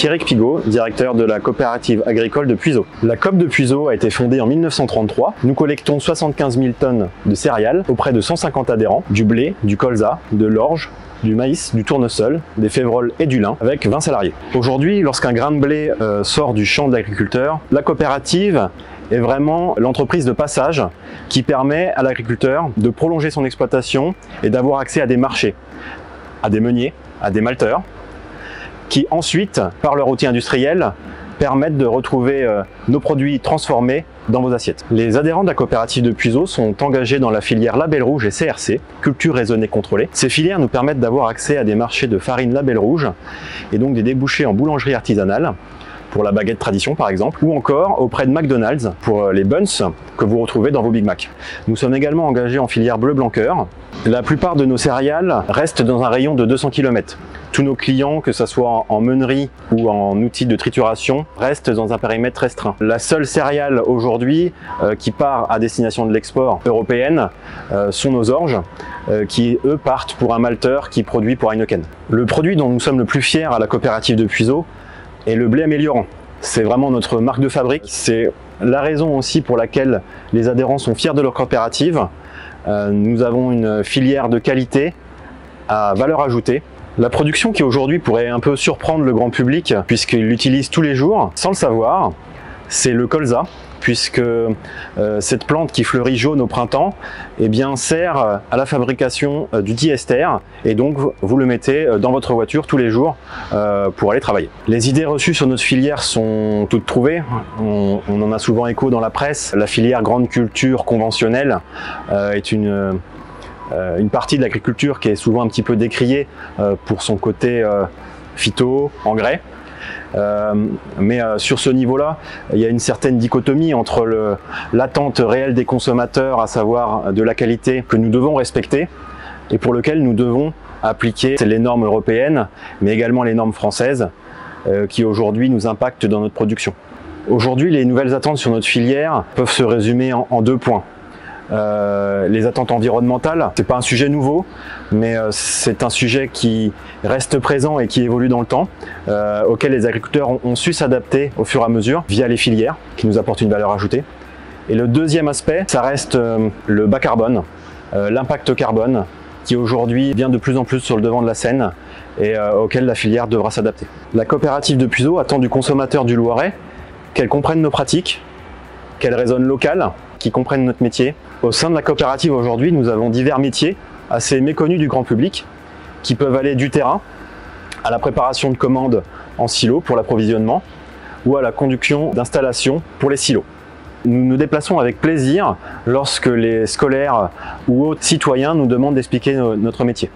Pierrick Pigot, directeur de la coopérative agricole de Puiseaux. La coop de Puiseaux a été fondée en 1933. Nous collectons 75 000 tonnes de céréales auprès de 150 adhérents, du blé, du colza, de l'orge, du maïs, du tournesol, des févroles et du lin, avec 20 salariés. Aujourd'hui, lorsqu'un grain de blé sort du champ de l'agriculteur, la coopérative est vraiment l'entreprise de passage qui permet à l'agriculteur de prolonger son exploitation et d'avoir accès à des marchés, à des meuniers, à des malteurs, qui ensuite, par leur outil industriel, permettent de retrouver nos produits transformés dans vos assiettes. Les adhérents de la coopérative de Puiseaux sont engagés dans la filière Label Rouge et CRC, culture raisonnée contrôlée. Ces filières nous permettent d'avoir accès à des marchés de farine Label Rouge et donc des débouchés en boulangerie artisanale, pour la baguette tradition par exemple, ou encore auprès de McDonald's pour les buns que vous retrouvez dans vos Big Mac. Nous sommes également engagés en filière bleu blanc cœur. La plupart de nos céréales restent dans un rayon de 200 km. Tous nos clients, que ce soit en meunerie ou en outils de trituration, restent dans un périmètre restreint. La seule céréale aujourd'hui qui part à destination de l'export européenne sont nos orges, qui eux partent pour un malteur qui produit pour Heineken. Le produit dont nous sommes le plus fiers à la coopérative de Puiseaux est le blé améliorant. C'est vraiment notre marque de fabrique. C'est la raison aussi pour laquelle les adhérents sont fiers de leur coopérative. Nous avons une filière de qualité à valeur ajoutée. La production qui aujourd'hui pourrait un peu surprendre le grand public puisqu'il l'utilise tous les jours sans le savoir, c'est le colza, puisque cette plante qui fleurit jaune au printemps eh bien, sert à la fabrication du diester et donc vous le mettez dans votre voiture tous les jours pour aller travailler. Les idées reçues sur notre filière sont toutes trouvées, on en a souvent écho dans la presse. La filière grande culture conventionnelle est une partie de l'agriculture qui est souvent un petit peu décriée pour son côté phyto, engrais. Mais sur ce niveau-là, il y a une certaine dichotomie entre l'attente réelle des consommateurs, à savoir de la qualité que nous devons respecter et pour lequel nous devons appliquer les normes européennes, mais également les normes françaises qui aujourd'hui nous impactent dans notre production. Aujourd'hui, les nouvelles attentes sur notre filière peuvent se résumer en deux points. Les attentes environnementales, c'est pas un sujet nouveau, mais c'est un sujet qui reste présent et qui évolue dans le temps, auquel les agriculteurs ont su s'adapter au fur et à mesure via les filières qui nous apportent une valeur ajoutée. Et le deuxième aspect, ça reste le bas carbone, l'impact carbone, qui aujourd'hui vient de plus en plus sur le devant de la scène et auquel la filière devra s'adapter. La coopérative de Puiseaux attend du consommateur du Loiret qu'elle comprenne nos pratiques, qu'elle résonne locale, qui comprennent notre métier. Au sein de la coopérative aujourd'hui, nous avons divers métiers assez méconnus du grand public qui peuvent aller du terrain à la préparation de commandes en silo pour l'approvisionnement ou à la conduction d'installations pour les silos. Nous nous déplaçons avec plaisir lorsque les scolaires ou autres citoyens nous demandent d'expliquer notre métier.